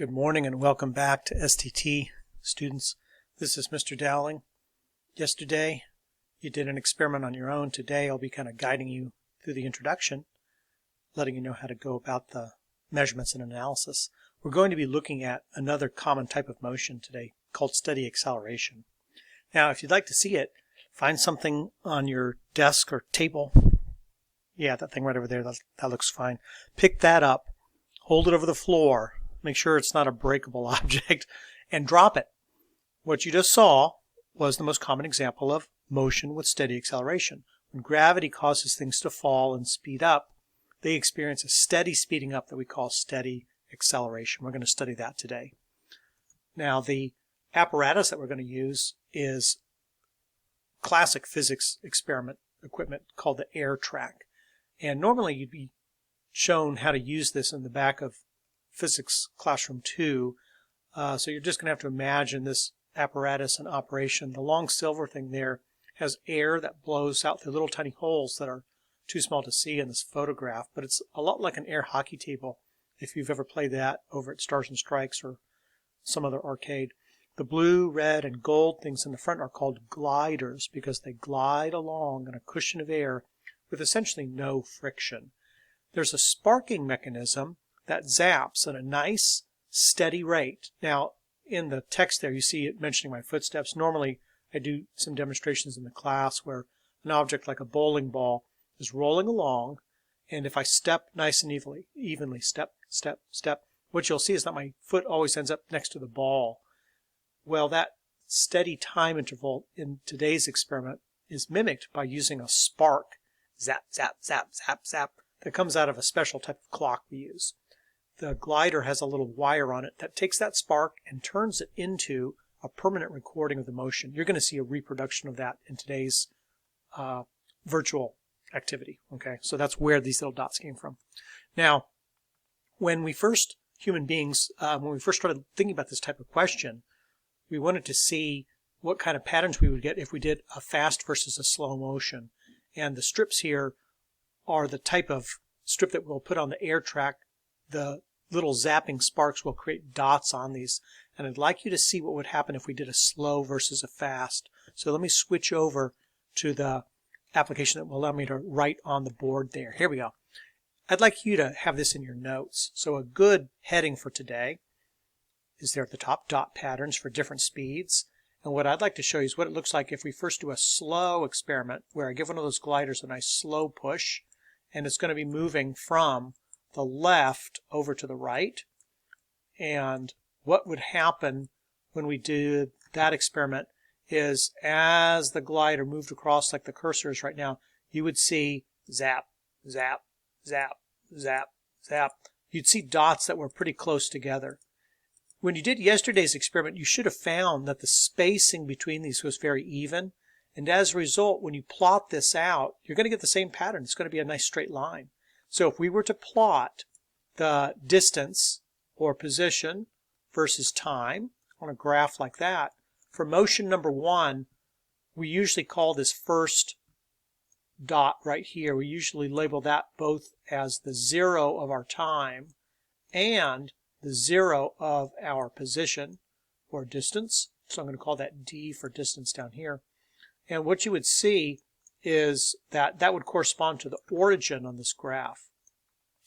Good morning and welcome back to STT students. This is Mr. Dowling. Yesterday you did an experiment on your own. Today I'll be kind of guiding you through the introduction, letting you know how to go about the measurements and analysis. We're going to be looking at another common type of motion today called steady acceleration. Now if you'd like to see it, find something on your desk or table. Yeah, that thing right over there, that looks fine. Pick that up, hold it over the floor. Make sure it's not a breakable object, and drop it. What you just saw was the most common example of motion with steady acceleration. When gravity causes things to fall and speed up, they experience a steady speeding up that we call steady acceleration. We're going to study that today. Now, the apparatus that we're going to use is classic physics experiment equipment called the air track. And normally you'd be shown how to use this in the back of Physics Classroom 2. So you're just going to have to imagine this apparatus in operation. The long silver thing there has air that blows out through little tiny holes that are too small to see in this photograph, but it's a lot like an air hockey table if you've ever played that over at Stars and Strikes or some other arcade. The blue, red, and gold things in the front are called gliders because they glide along in a cushion of air with essentially no friction. There's a sparking mechanism that zaps at a nice steady rate. Now in the text there you see it mentioning my footsteps. Normally I do some demonstrations in the class where an object like a bowling ball is rolling along, and if I step nice and evenly, step, step, step, what you'll see is that my foot always ends up next to the ball. Well, that steady time interval in today's experiment is mimicked by using a spark. Zap, zap, zap, zap, zap. That comes out of a special type of clock we use. The glider has a little wire on it that takes that spark and turns it into a permanent recording of the motion. You're going to see a reproduction of that in today's virtual activity. Okay, so that's where these little dots came from. Now, when we first, human beings, when we first started thinking about this type of question, we wanted to see what kind of patterns we would get if we did a fast versus a slow motion. And the strips here are the type of strip that we'll put on the air track. The little zapping sparks will create dots on these. And I'd like you to see what would happen if we did a slow versus a fast. So let me switch over to the application that will allow me to write on the board there. Here we go. I'd like you to have this in your notes. So a good heading for today is there at the top, dot patterns for different speeds. And what I'd like to show you is what it looks like if we first do a slow experiment where I give one of those gliders a nice slow push, and it's going to be moving from the left over to the right. And what would happen when we did that experiment is as the glider moved across like the cursor is right now, you would see zap, zap, zap, zap, zap. You'd see dots that were pretty close together. When you did yesterday's experiment, you should have found that the spacing between these was very even. And as a result, when you plot this out, you're going to get the same pattern. It's going to be a nice straight line. So if we were to plot the distance or position versus time on a graph like that, for motion number one, we usually call this first dot right here, we usually label that both as the 0 of our time and the 0 of our position or distance. So I'm going to call that D for distance down here. And what you would see is that that would correspond to the origin on this graph.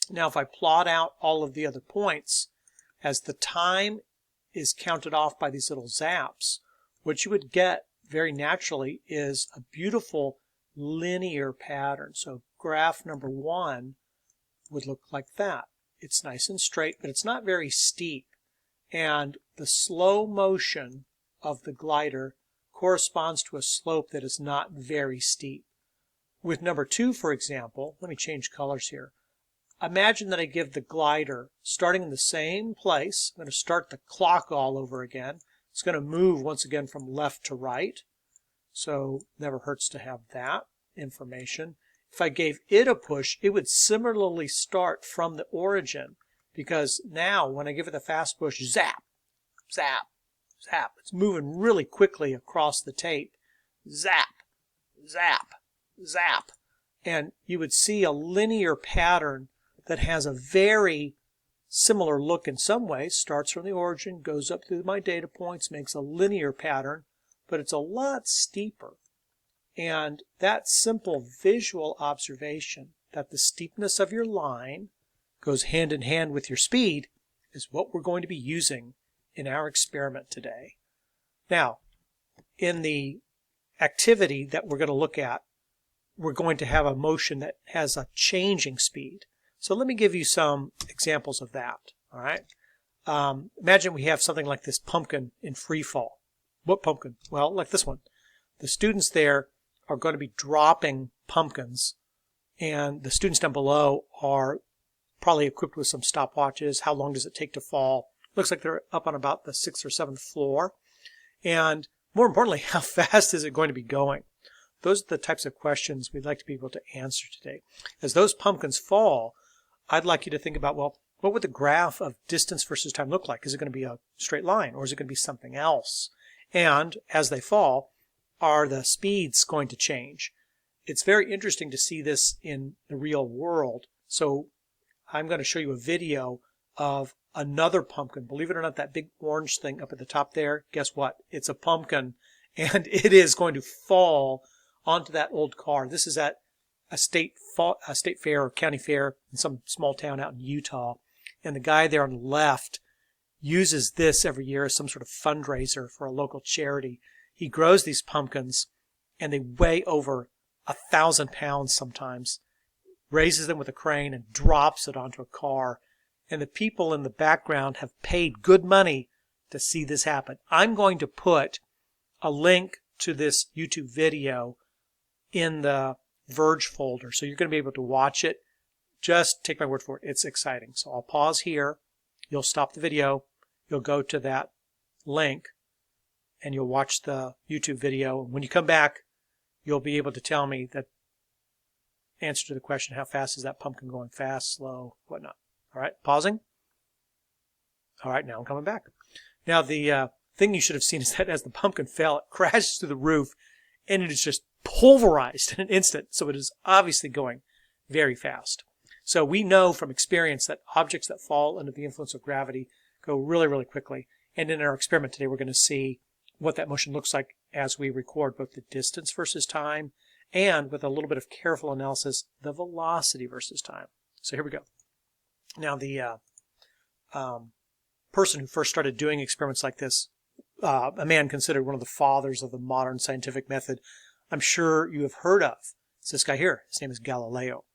Now if I plot out all of the other points, as the time is counted off by these little zaps, what you would get very naturally is a beautiful linear pattern. So graph number one would look like that. It's nice and straight, but it's not very steep. And the slow motion of the glider corresponds to a slope that is not very steep. With number two, for example, let me change colors here. Imagine that I give the glider, starting in the same place, I'm going to start the clock all over again. It's going to move once again from left to right. So never hurts to have that information. If I gave it a push, it would similarly start from the origin, because now when I give it the fast push, zap, zap, zap. It's moving really quickly across the tape. Zap, zap, zap. And you would see a linear pattern that has a very similar look in some ways, starts from the origin, goes up through my data points, makes a linear pattern, but it's a lot steeper. And that simple visual observation that the steepness of your line goes hand in hand with your speed is what we're going to be using in our experiment today. Now, in the activity that we're going to look at, we're going to have a motion that has a changing speed. So let me give you some examples of that. All right. Imagine we have something like this pumpkin in free fall. What pumpkin? Well, like this one. The students there are going to be dropping pumpkins, and the students down below are probably equipped with some stopwatches. How long does it take to fall? Looks like they're up on about the 6th or 7th floor. And more importantly, how fast is it going to be going? Those are the types of questions we'd like to be able to answer today. As those pumpkins fall, I'd like you to think about, well, what would the graph of distance versus time look like? Is it going to be a straight line, or is it going to be something else? And as they fall, are the speeds going to change? It's very interesting to see this in the real world. So I'm going to show you a video of another pumpkin. Believe it or not, that big orange thing up at the top there, guess what? It's a pumpkin, and it is going to fall onto that old car. This is at a state fair or county fair in some small town out in Utah. And the guy there on the left uses this every year as some sort of fundraiser for a local charity. He grows these pumpkins, and they weigh over 1,000 pounds sometimes, raises them with a crane and drops it onto a car. And the people in the background have paid good money to see this happen. I'm going to put a link to this YouTube video in the Verge folder, so you're going to be able to watch it. Just take my word for it. It's exciting. So I'll pause here. You'll stop the video. You'll go to that link, and you'll watch the YouTube video. When you come back, you'll be able to tell me the answer to the question, how fast is that pumpkin going? Fast, slow, whatnot. All right, pausing. All right, now I'm coming back. Now, the thing you should have seen is that as the pumpkin fell, it crashes through the roof, and it is just pulverized in an instant. So it is obviously going very fast. So we know from experience that objects that fall under the influence of gravity go really, really quickly. And in our experiment today, we're going to see what that motion looks like as we record both the distance versus time, and with a little bit of careful analysis, the velocity versus time. So here we go. Now, the person who first started doing experiments like this, a man considered one of the fathers of the modern scientific method, I'm sure you have heard of. It's this guy here. His name is Galileo.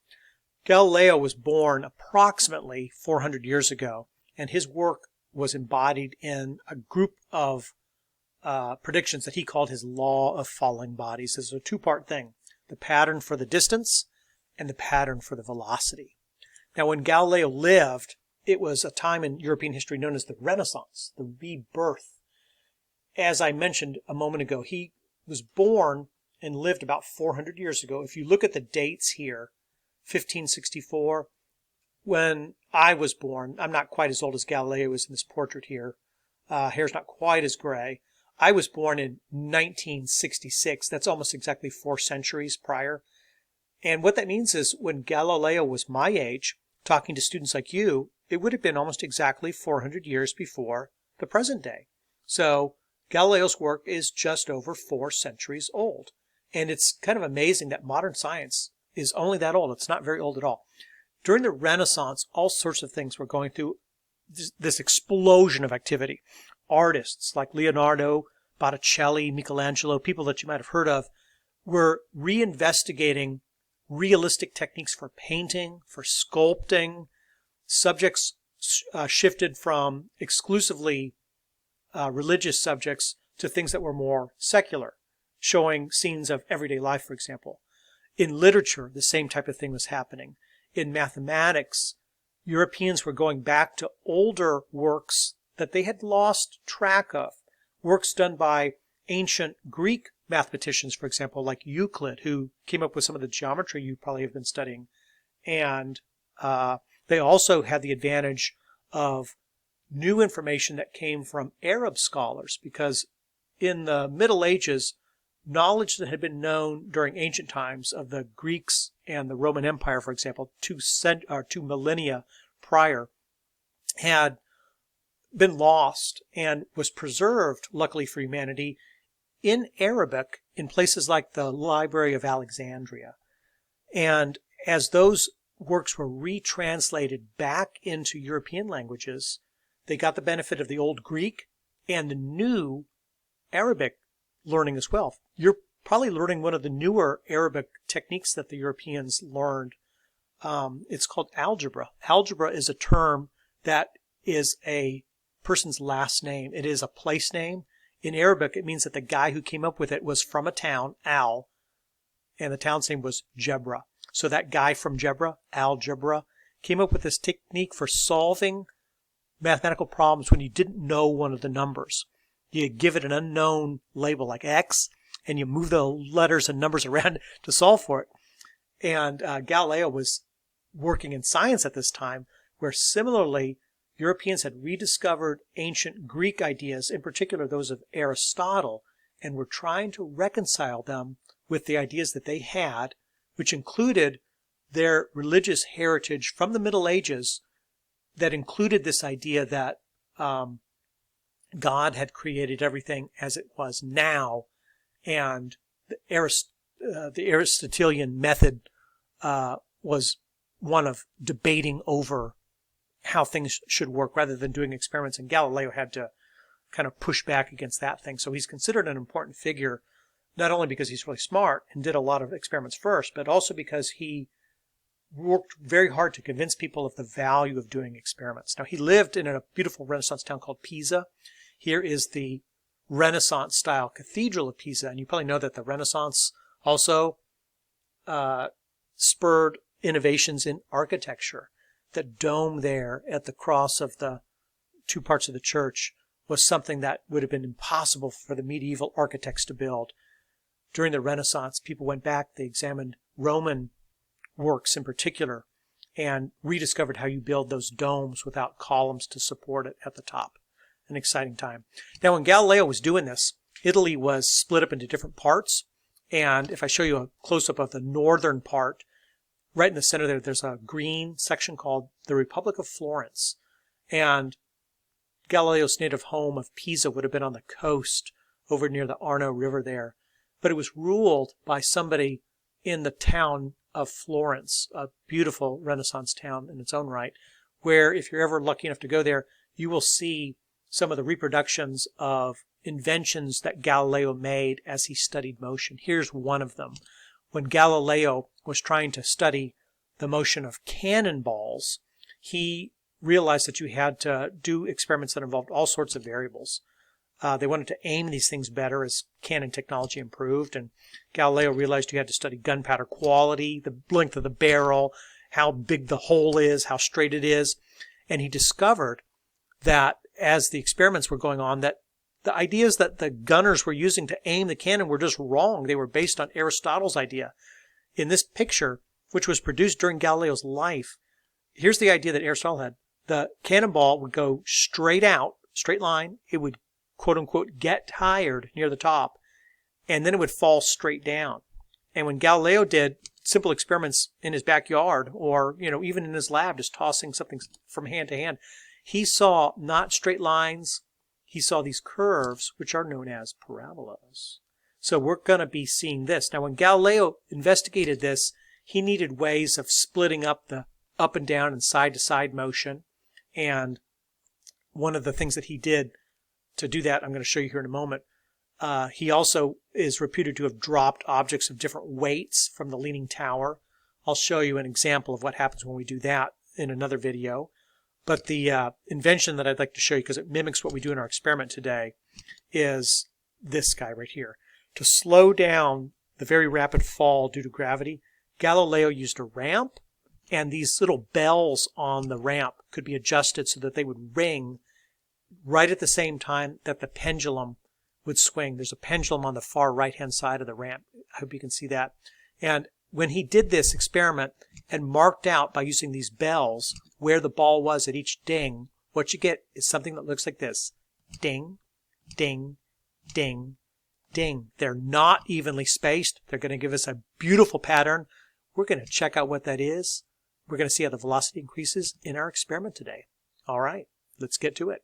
Galileo was born approximately 400 years ago, and his work was embodied in a group of predictions that he called his law of falling bodies. This is a two-part thing, the pattern for the distance and the pattern for the velocity. Now, when Galileo lived, it was a time in European history known as the Renaissance, the rebirth. As I mentioned a moment ago, he was born and lived about 400 years ago. If you look at the dates here, 1564, when I was born, I'm not quite as old as Galileo is in this portrait here. Hair's not quite as gray. I was born in 1966. That's almost exactly 4 centuries prior. And what that means is when Galileo was my age, talking to students like you, it would have been almost exactly 400 years before the present day. So Galileo's work is just over 4 centuries old. And it's kind of amazing that modern science is only that old. It's not very old at all. During the Renaissance, all sorts of things were going through this explosion of activity. Artists like Leonardo, Botticelli, Michelangelo, people that you might have heard of, were reinvestigating realistic techniques for painting, for sculpting. Subjects shifted from exclusively religious subjects to things that were more secular, showing scenes of everyday life, for example. In literature, the same type of thing was happening. In mathematics, Europeans were going back to older works that they had lost track of. Works done by ancient Greek mathematicians, for example, like Euclid, who came up with some of the geometry you probably have been studying. And they also had the advantage of new information that came from Arab scholars, because in the Middle Ages, knowledge that had been known during ancient times of the Greeks and the Roman Empire, for example, 2 millennia prior, had been lost and was preserved, luckily for humanity, in Arabic in places like the Library of Alexandria. And as those works were retranslated back into European languages, they got the benefit of the old Greek and the new Arabic learning as well. You're probably learning one of the newer Arabic techniques that the Europeans learned. It's called algebra. Algebra is a term that is a person's last name. It is a place name. In Arabic, it means that the guy who came up with it was from a town, Al, and the town's name was Jebra. So that guy from Jebra, algebra, came up with this technique for solving mathematical problems when you didn't know one of the numbers. You give it an unknown label like X, and you move the letters and numbers around to solve for it. And Galileo was working in science at this time, where similarly, Europeans had rediscovered ancient Greek ideas, in particular those of Aristotle, and were trying to reconcile them with the ideas that they had, which included their religious heritage from the Middle Ages, that included this idea that God had created everything as it was now, and the Aristotelian method was one of debating over how things should work rather than doing experiments, and Galileo had to kind of push back against that thing. So he's considered an important figure, not only because he's really smart and did a lot of experiments first, but also because he worked very hard to convince people of the value of doing experiments. Now, he lived in a beautiful Renaissance town called Pisa. Here is the Renaissance-style Cathedral of Pisa, and you probably know that the Renaissance also spurred innovations in architecture. The dome there at the cross of the two parts of the church was something that would have been impossible for the medieval architects to build. During the Renaissance, people went back, they examined Roman works in particular, and rediscovered how you build those domes without columns to support it at the top. An exciting time. Now, when Galileo was doing this, Italy was split up into different parts, and if I show you a close-up of the northern part, right in the center there, there's a green section called the Republic of Florence. And Galileo's native home of Pisa would have been on the coast over near the Arno River there. But it was ruled by somebody in the town of Florence, a beautiful Renaissance town in its own right, where if you're ever lucky enough to go there, you will see some of the reproductions of inventions that Galileo made as he studied motion. Here's one of them. When Galileo was trying to study the motion of cannonballs, he realized that you had to do experiments that involved all sorts of variables. They wanted to aim these things better as cannon technology improved, and Galileo realized you had to study gunpowder quality, the length of the barrel, how big the hole is, how straight it is, and he discovered that as the experiments were going on, that the ideas that the gunners were using to aim the cannon were just wrong. They were based on Aristotle's idea. In this picture, which was produced during Galileo's life, here's the idea that Aristotle had. The cannonball would go straight out, straight line. It would, quote unquote, get tired near the top, and then it would fall straight down. And when Galileo did simple experiments in his backyard, or, even in his lab, just tossing something from hand to hand, he saw not straight lines. He saw these curves, which are known as parabolas. So we're going to be seeing this. Now, when Galileo investigated this, he needed ways of splitting up the up and down and side-to-side motion. And one of the things that he did to do that, I'm going to show you here in a moment, he also is reputed to have dropped objects of different weights from the Leaning Tower. I'll show you an example of what happens when we do that in another video. But the invention that I'd like to show you, because it mimics what we do in our experiment today, is this guy right here. To slow down the very rapid fall due to gravity, Galileo used a ramp, and these little bells on the ramp could be adjusted so that they would ring right at the same time that the pendulum would swing. There's a pendulum on the far right-hand side of the ramp. I hope you can see that. And when he did this experiment and marked out by using these bells where the ball was at each ding, what you get is something that looks like this. Ding, ding, ding, ding. They're not evenly spaced. They're going to give us a beautiful pattern. We're going to check out what that is. We're going to see how the velocity increases in our experiment today. All right, let's get to it.